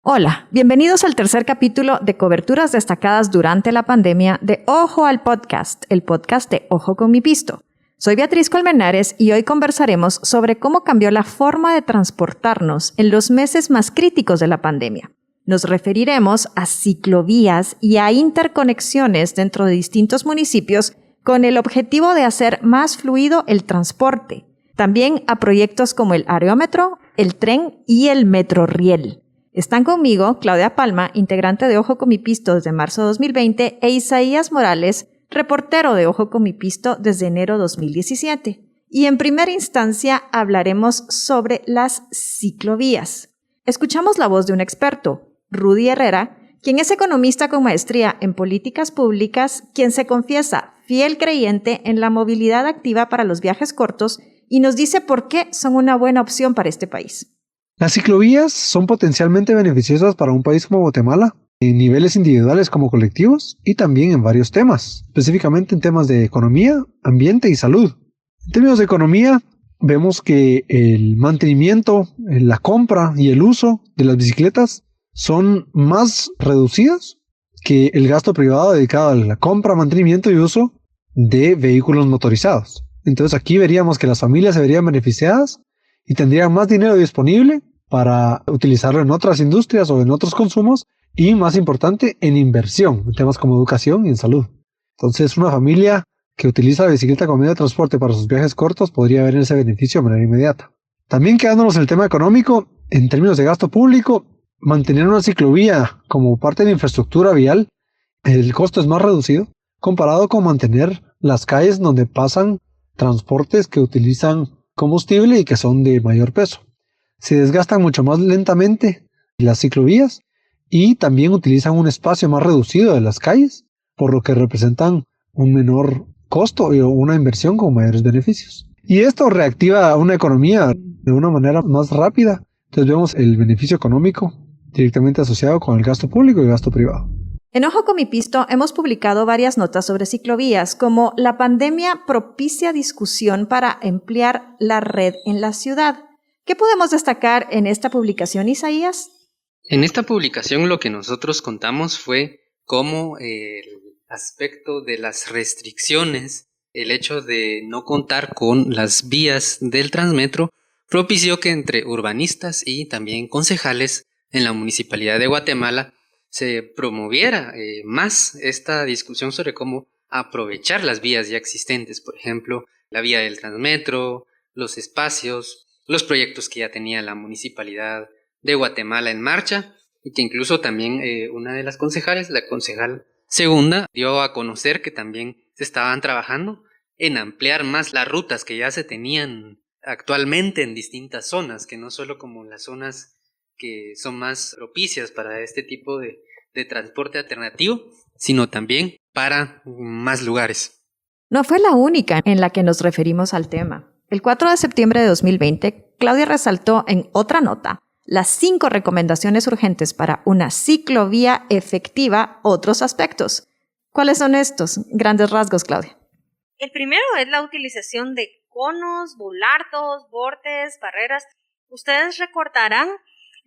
Hola, bienvenidos al tercer capítulo de coberturas destacadas durante la pandemia de Ojo al Podcast, el podcast de Ojo con mi Pisto. Soy Beatriz Colmenares y hoy conversaremos sobre cómo cambió la forma de transportarnos en los meses más críticos de la pandemia. Nos referiremos a ciclovías y a interconexiones dentro de distintos municipios con el objetivo de hacer más fluido el transporte. También a proyectos como el aerómetro, el tren y el Metroriel. Están conmigo Claudia Palma, integrante de Ojo con mi Pisto desde marzo de 2020, e Isaías Morales, reportero de Ojo con mi Pisto desde enero 2017. Y en primera instancia hablaremos sobre las ciclovías. Escuchamos la voz de un experto, Rudy Herrera, quien es economista con maestría en políticas públicas, quien se confiesa fiel creyente en la movilidad activa para los viajes cortos y nos dice por qué son una buena opción para este país. Las ciclovías son potencialmente beneficiosas para un país como Guatemala, en niveles individuales como colectivos y también en varios temas, específicamente en temas de economía, ambiente y salud. En términos de economía, vemos que el mantenimiento, la compra y el uso de las bicicletas son más reducidos que el gasto privado dedicado a la compra, mantenimiento y uso de vehículos motorizados. Entonces aquí veríamos que las familias se verían beneficiadas y tendrían más dinero disponible para utilizarlo en otras industrias o en otros consumos y, más importante, en inversión, en temas como educación y en salud. Entonces, una familia que utiliza la bicicleta como medio de transporte para sus viajes cortos podría ver ese beneficio de manera inmediata. También quedándonos en el tema económico, en términos de gasto público, mantener una ciclovía como parte de la infraestructura vial, el costo es más reducido comparado con mantener las calles donde pasan transportes que utilizan combustible y que son de mayor peso. Se desgastan mucho más lentamente las ciclovías y también utilizan un espacio más reducido de las calles, por lo que representan un menor costo y una inversión con mayores beneficios. Y esto reactiva una economía de una manera más rápida. Entonces vemos el beneficio económico directamente asociado con el gasto público y gasto privado. En Ojo con mi Pisto hemos publicado varias notas sobre ciclovías, como la pandemia propicia discusión para ampliar la red en la ciudad. ¿Qué podemos destacar en esta publicación, Isaías? En esta publicación lo que nosotros contamos fue cómo el aspecto de las restricciones, el hecho de no contar con las vías del Transmetro, propició que entre urbanistas y también concejales en la Municipalidad de Guatemala se promoviera más esta discusión sobre cómo aprovechar las vías ya existentes, por ejemplo, la vía del Transmetro, los espacios, los proyectos que ya tenía la Municipalidad de Guatemala en marcha, y que incluso también una de las concejales, la concejal segunda, dio a conocer que también se estaban trabajando en ampliar más las rutas que ya se tenían actualmente en distintas zonas, que no solo como las zonas que son más propicias para este tipo de transporte alternativo, sino también para más lugares. No fue la única en la que nos referimos al tema. El 4 de septiembre de 2020, Claudia resaltó en otra nota las 5 recomendaciones urgentes para una ciclovía efectiva, otros aspectos. ¿Cuáles son estos? Grandes rasgos, Claudia. El primero es la utilización de conos, bulardos, bordes, barreras. Ustedes recordarán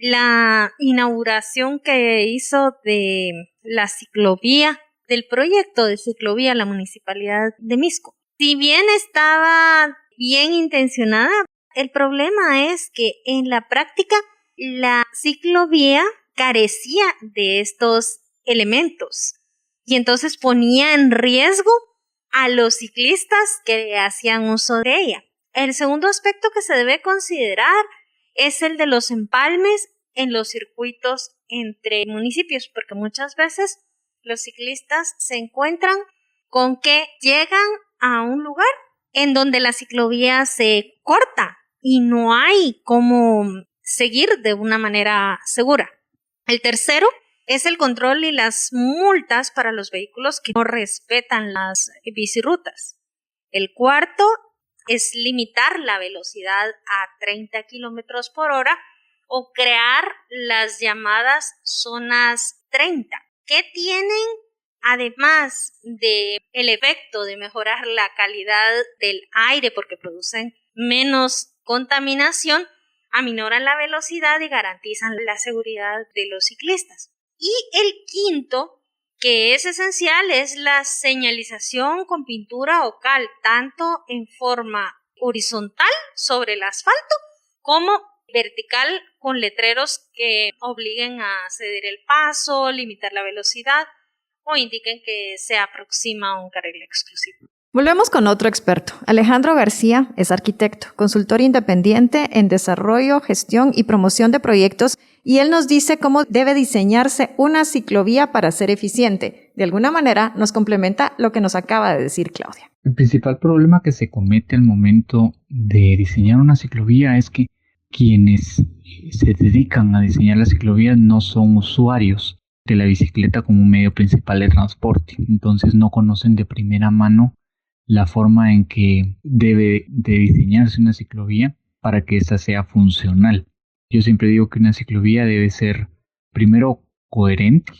la inauguración que hizo de la ciclovía, del proyecto de ciclovía la Municipalidad de Mixco. Si bien estaba bien intencionada, el problema es que en la práctica la ciclovía carecía de estos elementos y entonces ponía en riesgo a los ciclistas que hacían uso de ella. El segundo aspecto que se debe considerar es el de los empalmes en los circuitos entre municipios, porque muchas veces los ciclistas se encuentran con que llegan a un lugar en donde la ciclovía se corta y no hay cómo seguir de una manera segura. El tercero es el control y las multas para los vehículos que no respetan las bicirutas. El cuarto es limitar la velocidad a 30 kilómetros por hora o crear las llamadas zonas 30, que tienen, además del efecto de mejorar la calidad del aire porque producen menos contaminación, aminoran la velocidad y garantizan la seguridad de los ciclistas. Y el quinto, que es esencial, es la señalización con pintura o cal, tanto en forma horizontal sobre el asfalto como vertical con letreros que obliguen a ceder el paso, limitar la velocidad o indiquen que se aproxima a un carril exclusivo. Volvemos con otro experto. Alejandro García es arquitecto, consultor independiente en desarrollo, gestión y promoción de proyectos, y él nos dice cómo debe diseñarse una ciclovía para ser eficiente. De alguna manera nos complementa lo que nos acaba de decir Claudia. El principal problema que se comete al momento de diseñar una ciclovía es que quienes se dedican a diseñar la ciclovía no son usuarios de la bicicleta como un medio principal de transporte. Entonces no conocen de primera mano la forma en que debe de diseñarse una ciclovía para que ésta sea funcional. Yo siempre digo que una ciclovía debe ser primero coherente,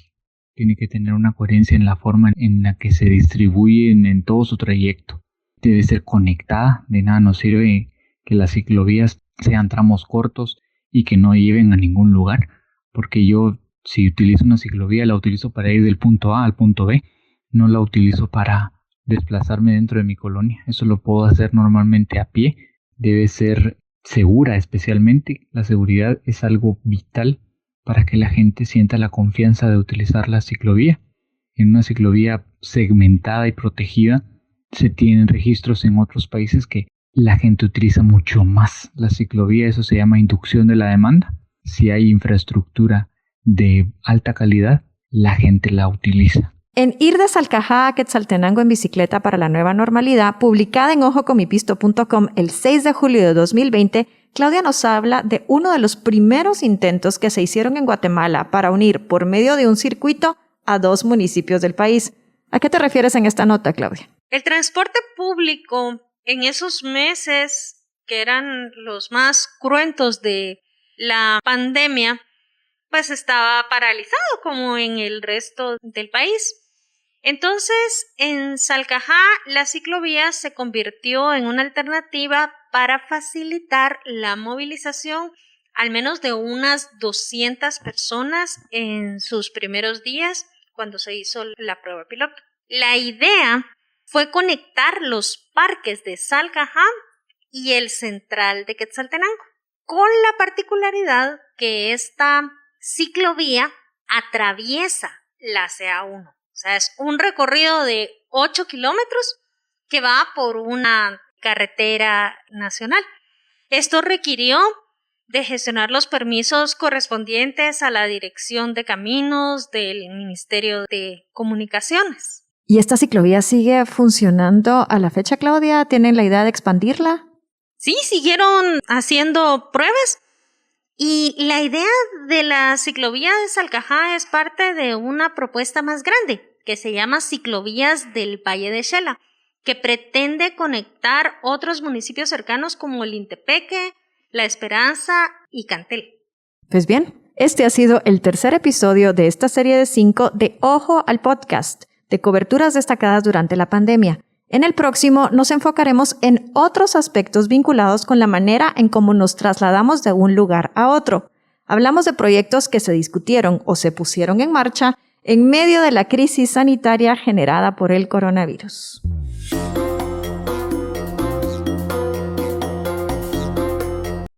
tiene que tener una coherencia en la forma en la que se distribuyen en todo su trayecto. Debe ser conectada, de nada nos sirve que las ciclovías sean tramos cortos y que no lleven a ningún lugar, porque yo si utilizo una ciclovía la utilizo para ir del punto A al punto B, no la utilizo para desplazarme dentro de mi colonia. Eso lo puedo hacer normalmente a pie. Debe ser segura, especialmente. La seguridad es algo vital para que la gente sienta la confianza de utilizar la ciclovía. En una ciclovía segmentada y protegida se tienen registros en otros países que la gente utiliza mucho más la ciclovía. Eso se llama inducción de la demanda. Si hay infraestructura de alta calidad, la gente la utiliza. En Ir de Salcajá a Quetzaltenango en bicicleta para la nueva normalidad, publicada en ojoconmipisto.com el 6 de julio de 2020, Claudia nos habla de uno de los primeros intentos que se hicieron en Guatemala para unir por medio de un circuito a 2 municipios del país. ¿A qué te refieres en esta nota, Claudia? El transporte público en esos meses que eran los más cruentos de la pandemia, pues estaba paralizado como en el resto del país. Entonces, en Salcajá, la ciclovía se convirtió en una alternativa para facilitar la movilización al menos de unas 200 personas en sus primeros días cuando se hizo la prueba piloto. La idea fue conectar los parques de Salcajá y el central de Quetzaltenango, con la particularidad que esta ciclovía atraviesa la CA1. O sea, es un recorrido de 8 kilómetros que va por una carretera nacional. Esto requirió de gestionar los permisos correspondientes a la Dirección de Caminos del Ministerio de Comunicaciones. ¿Y esta ciclovía sigue funcionando a la fecha, Claudia? ¿Tienen la idea de expandirla? Sí, siguieron haciendo pruebas. Y la idea de la ciclovía de Salcajá es parte de una propuesta más grande que se llama Ciclovías del Valle de Xela, que pretende conectar otros municipios cercanos como Lintepeque, La Esperanza y Cantel. Pues bien, este ha sido el tercer episodio de esta serie de 5 de Ojo al Podcast, de coberturas destacadas durante la pandemia. En el próximo nos enfocaremos en otros aspectos vinculados con la manera en cómo nos trasladamos de un lugar a otro. Hablamos de proyectos que se discutieron o se pusieron en marcha en medio de la crisis sanitaria generada por el coronavirus.